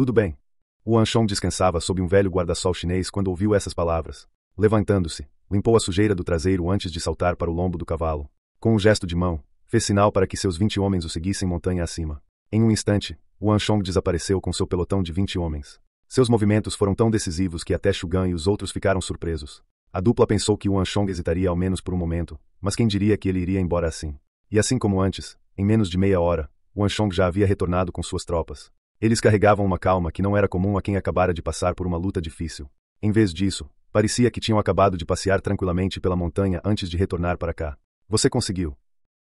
Tudo bem. Yuan Shong descansava sob um velho guarda-sol chinês quando ouviu essas palavras. Levantando-se, limpou a sujeira do traseiro antes de saltar para o lombo do cavalo. Com um gesto de mão, fez sinal para que seus 20 homens o seguissem montanha acima. Em um instante, Yuan Shong desapareceu com seu pelotão de 20 homens. Seus movimentos foram tão decisivos que até Shu Gan e os outros ficaram surpresos. A dupla pensou que Yuan Shong hesitaria ao menos por um momento, mas quem diria que ele iria embora assim? E assim como antes, em menos de meia hora, Yuan Shong já havia retornado com suas tropas. Eles carregavam uma calma que não era comum a quem acabara de passar por uma luta difícil. Em vez disso, parecia que tinham acabado de passear tranquilamente pela montanha antes de retornar para cá. Você conseguiu.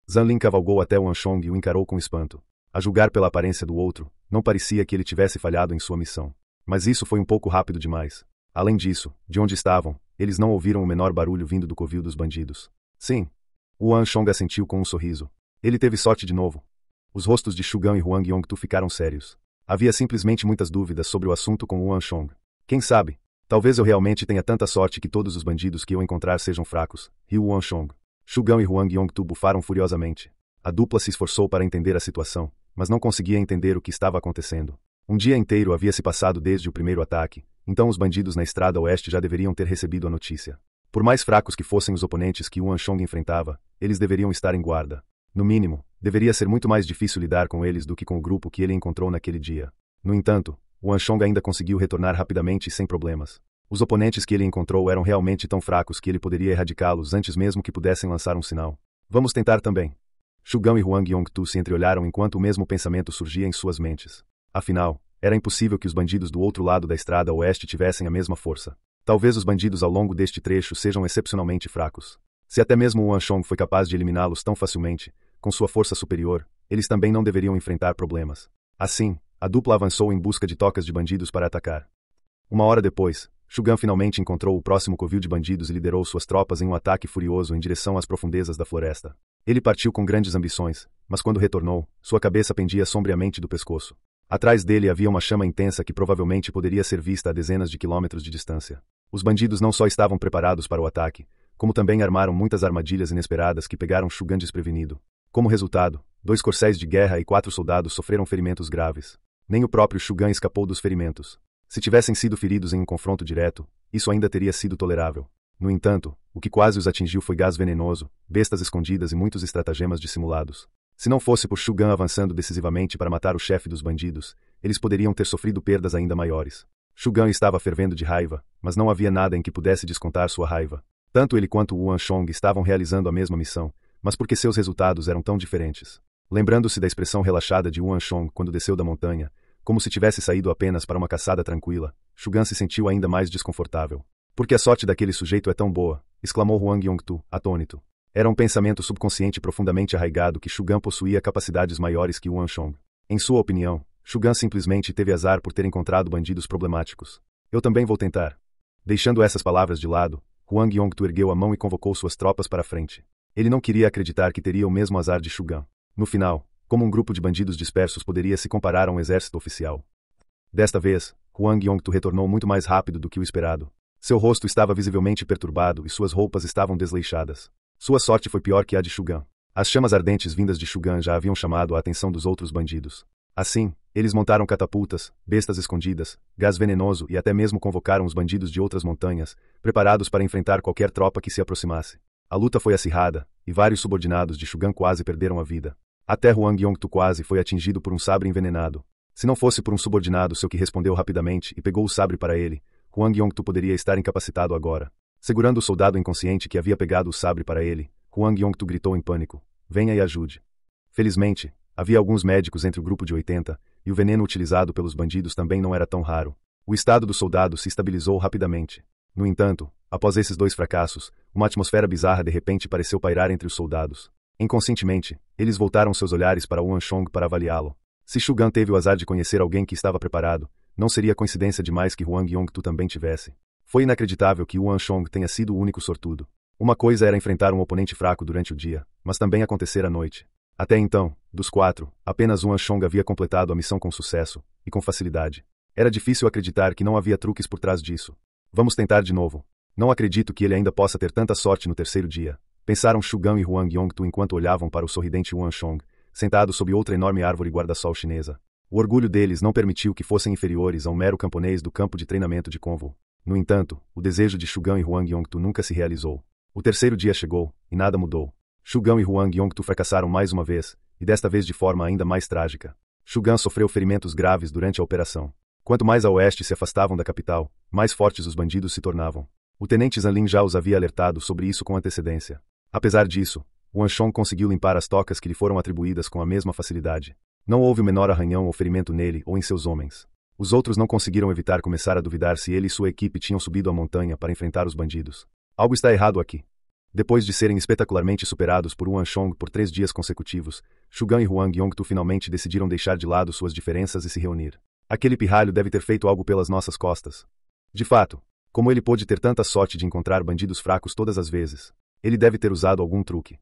Zhang Lin cavalgou até Yuan Shong e o encarou com espanto. A julgar pela aparência do outro, não parecia que ele tivesse falhado em sua missão. Mas isso foi um pouco rápido demais. Além disso, de onde estavam, eles não ouviram o menor barulho vindo do covil dos bandidos. Sim. Yuan Shong assentiu com um sorriso. Ele teve sorte de novo. Os rostos de Shu Gan e Huang Yongtu ficaram sérios. Havia simplesmente muitas dúvidas sobre o assunto com Yuan Shong. Quem sabe? Talvez eu realmente tenha tanta sorte que todos os bandidos que eu encontrar sejam fracos, riu Yuan Shong. Shu Gan e Huang Yongtu bufaram furiosamente. A dupla se esforçou para entender a situação, mas não conseguia entender o que estava acontecendo. Um dia inteiro havia se passado desde o primeiro ataque, então os bandidos na estrada oeste já deveriam ter recebido a notícia. Por mais fracos que fossem os oponentes que Yuan Shong enfrentava, eles deveriam estar em guarda. No mínimo, deveria ser muito mais difícil lidar com eles do que com o grupo que ele encontrou naquele dia. No entanto, Yuan Shong ainda conseguiu retornar rapidamente e sem problemas. Os oponentes que ele encontrou eram realmente tão fracos que ele poderia erradicá-los antes mesmo que pudessem lançar um sinal. Vamos tentar também. Shu Gan e Huang Yongtu se entreolharam enquanto o mesmo pensamento surgia em suas mentes. Afinal, era impossível que os bandidos do outro lado da estrada oeste tivessem a mesma força. Talvez os bandidos ao longo deste trecho sejam excepcionalmente fracos. Se até mesmo Yuan Shong foi capaz de eliminá-los tão facilmente, com sua força superior, eles também não deveriam enfrentar problemas. Assim, a dupla avançou em busca de tocas de bandidos para atacar. Uma hora depois, Shu Gan finalmente encontrou o próximo covil de bandidos e liderou suas tropas em um ataque furioso em direção às profundezas da floresta. Ele partiu com grandes ambições, mas quando retornou, sua cabeça pendia sombriamente do pescoço. Atrás dele havia uma chama intensa que provavelmente poderia ser vista a dezenas de quilômetros de distância. Os bandidos não só estavam preparados para o ataque, como também armaram muitas armadilhas inesperadas que pegaram Shu Gan desprevenido. Como resultado, 2 corcéis de guerra e 4 soldados sofreram ferimentos graves. Nem o próprio Shu Gan escapou dos ferimentos. Se tivessem sido feridos em um confronto direto, isso ainda teria sido tolerável. No entanto, o que quase os atingiu foi gás venenoso, bestas escondidas e muitos estratagemas dissimulados. Se não fosse por Shu Gan avançando decisivamente para matar o chefe dos bandidos, eles poderiam ter sofrido perdas ainda maiores. Shu Gan estava fervendo de raiva, mas não havia nada em que pudesse descontar sua raiva. Tanto ele quanto Yuan Shong estavam realizando a mesma missão, mas porque seus resultados eram tão diferentes. Lembrando-se da expressão relaxada de Yuan Shong quando desceu da montanha, como se tivesse saído apenas para uma caçada tranquila, Shu Gan se sentiu ainda mais desconfortável. Porque a sorte daquele sujeito é tão boa, exclamou Huang Yongtu, atônito. Era um pensamento subconsciente profundamente arraigado que Shu Gan possuía capacidades maiores que Yuan Shong. Em sua opinião, Shu Gan simplesmente teve azar por ter encontrado bandidos problemáticos. Eu também vou tentar. Deixando essas palavras de lado, Huang Yongtu ergueu a mão e convocou suas tropas para a frente. Ele não queria acreditar que teria o mesmo azar de Shu Gan. No final, como um grupo de bandidos dispersos poderia se comparar a um exército oficial? Desta vez, Huang Yongtu retornou muito mais rápido do que o esperado. Seu rosto estava visivelmente perturbado e suas roupas estavam desleixadas. Sua sorte foi pior que a de Shu Gan. As chamas ardentes vindas de Shu Gan já haviam chamado a atenção dos outros bandidos. Assim, eles montaram catapultas, bestas escondidas, gás venenoso e até mesmo convocaram os bandidos de outras montanhas, preparados para enfrentar qualquer tropa que se aproximasse. A luta foi acirrada, e vários subordinados de Shu Gan quase perderam a vida. Até Huang Yongtu quase foi atingido por um sabre envenenado. Se não fosse por um subordinado seu que respondeu rapidamente e pegou o sabre para ele, Huang Yongtu poderia estar incapacitado agora. Segurando o soldado inconsciente que havia pegado o sabre para ele, Huang Yongtu gritou em pânico: "Venha e ajude." Felizmente, havia alguns médicos entre o grupo de 80, e o veneno utilizado pelos bandidos também não era tão raro. O estado do soldado se estabilizou rapidamente. No entanto, após esses 2 fracassos, uma atmosfera bizarra de repente pareceu pairar entre os soldados. Inconscientemente, eles voltaram seus olhares para Yuan Shong para avaliá-lo. Se Shu Gan teve o azar de conhecer alguém que estava preparado, não seria coincidência demais que Huang Yongtu também tivesse. Foi inacreditável que Yuan Shong tenha sido o único sortudo. Uma coisa era enfrentar um oponente fraco durante o dia, mas também acontecer à noite. Até então, dos 4, apenas Yuan Shong havia completado a missão com sucesso, e com facilidade. Era difícil acreditar que não havia truques por trás disso. Vamos tentar de novo. Não acredito que ele ainda possa ter tanta sorte no terceiro dia, pensaram Shu Gan e Huang Yongtu enquanto olhavam para o sorridente Yuan Shong, sentado sob outra enorme árvore guarda-sol chinesa. O orgulho deles não permitiu que fossem inferiores a um mero camponês do campo de treinamento de Convo. No entanto, o desejo de Shugan e Huang Yongtu nunca se realizou. O terceiro dia chegou, e nada mudou. Shugan e Huang Yongtu fracassaram mais uma vez, e desta vez de forma ainda mais trágica. Shugan sofreu ferimentos graves durante a operação. Quanto mais a oeste se afastavam da capital, mais fortes os bandidos se tornavam. O tenente Zanlin já os havia alertado sobre isso com antecedência. Apesar disso, Wan Chong conseguiu limpar as tocas que lhe foram atribuídas com a mesma facilidade. Não houve o menor arranhão ou ferimento nele ou em seus homens. Os outros não conseguiram evitar começar a duvidar se ele e sua equipe tinham subido a montanha para enfrentar os bandidos. Algo está errado aqui. Depois de serem espetacularmente superados por Wan Chong por 3 dias consecutivos, Shugan e Huang Yongtu finalmente decidiram deixar de lado suas diferenças e se reunir. Aquele pirralho deve ter feito algo pelas nossas costas. De fato, como ele pôde ter tanta sorte de encontrar bandidos fracos todas as vezes? Ele deve ter usado algum truque.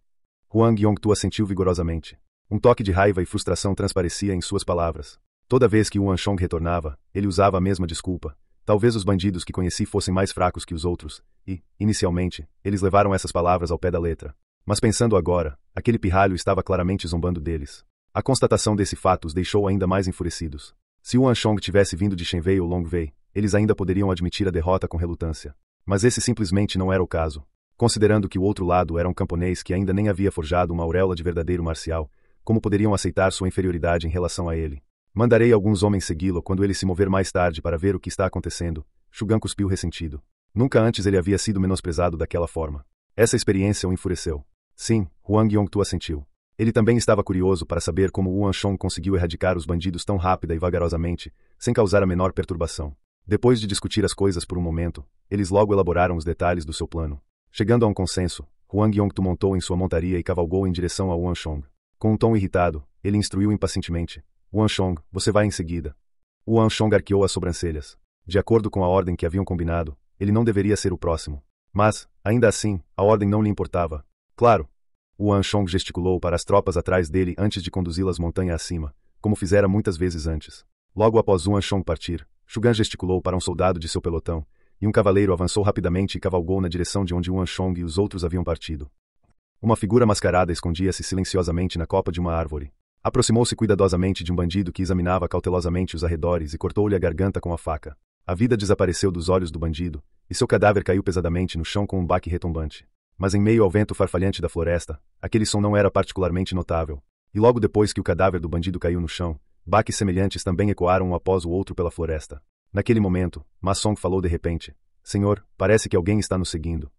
Huang Yongtu assentiu vigorosamente. Um toque de raiva e frustração transparecia em suas palavras. Toda vez que Wan Chong retornava, ele usava a mesma desculpa. Talvez os bandidos que conheci fossem mais fracos que os outros, e, inicialmente, eles levaram essas palavras ao pé da letra. Mas pensando agora, aquele pirralho estava claramente zombando deles. A constatação desse fato os deixou ainda mais enfurecidos. Se Wan Chong tivesse vindo de Shenwei ou Longwei, eles ainda poderiam admitir a derrota com relutância. Mas esse simplesmente não era o caso. Considerando que o outro lado era um camponês que ainda nem havia forjado uma auréola de verdadeiro marcial, como poderiam aceitar sua inferioridade em relação a ele? Mandarei alguns homens segui-lo quando ele se mover mais tarde para ver o que está acontecendo. Shugan cuspiu ressentido. Nunca antes ele havia sido menosprezado daquela forma. Essa experiência o enfureceu. Sim, Huang Yongtu assentiu. Ele também estava curioso para saber como Wan Chong conseguiu erradicar os bandidos tão rápida e vagarosamente, sem causar a menor perturbação. Depois de discutir as coisas por um momento, eles logo elaboraram os detalhes do seu plano. Chegando a um consenso, Huang Yongtu montou em sua montaria e cavalgou em direção a Wan Chong. Com um tom irritado, ele instruiu impacientemente. Wan Chong, você vai em seguida. Wan Chong arqueou as sobrancelhas. De acordo com a ordem que haviam combinado, ele não deveria ser o próximo. Mas, ainda assim, a ordem não lhe importava. Claro. Wan Chong gesticulou para as tropas atrás dele antes de conduzi-las montanha acima, como fizera muitas vezes antes. Logo após Wan Chong partir, Shugan gesticulou para um soldado de seu pelotão, e um cavaleiro avançou rapidamente e cavalgou na direção de onde Wan Chong e os outros haviam partido. Uma figura mascarada escondia-se silenciosamente na copa de uma árvore. Aproximou-se cuidadosamente de um bandido que examinava cautelosamente os arredores e cortou-lhe a garganta com a faca. A vida desapareceu dos olhos do bandido, e seu cadáver caiu pesadamente no chão com um baque retumbante. Mas em meio ao vento farfalhante da floresta, aquele som não era particularmente notável. E logo depois que o cadáver do bandido caiu no chão, baques semelhantes também ecoaram um após o outro pela floresta. Naquele momento, Ma Song falou de repente. Senhor, parece que alguém está nos seguindo.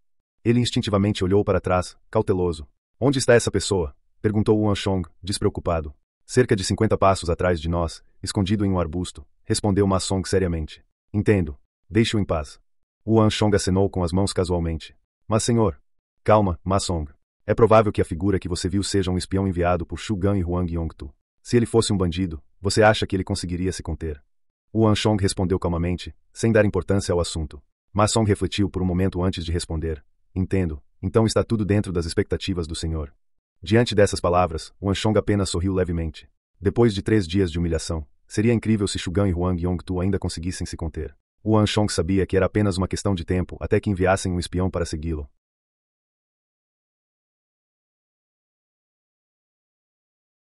Ele instintivamente olhou para trás, cauteloso. Onde está essa pessoa? Perguntou Wan Chong, despreocupado. Cerca de 50 passos atrás de nós, escondido em um arbusto, respondeu Ma Song seriamente. Entendo. Deixe-o em paz. Wan Chong acenou com as mãos casualmente. Mas senhor... Calma, Ma Song. É provável que a figura que você viu seja um espião enviado por Shugan e Huang Yongtu. Se ele fosse um bandido, você acha que ele conseguiria se conter? Wan Chong respondeu calmamente, sem dar importância ao assunto. Ma Song refletiu por um momento antes de responder. Entendo. Então está tudo dentro das expectativas do senhor. Diante dessas palavras, Wan Chong apenas sorriu levemente. Depois de 3 dias de humilhação, seria incrível se Shugan e Huang Yongtu ainda conseguissem se conter. Wan Chong sabia que era apenas uma questão de tempo até que enviassem um espião para segui-lo.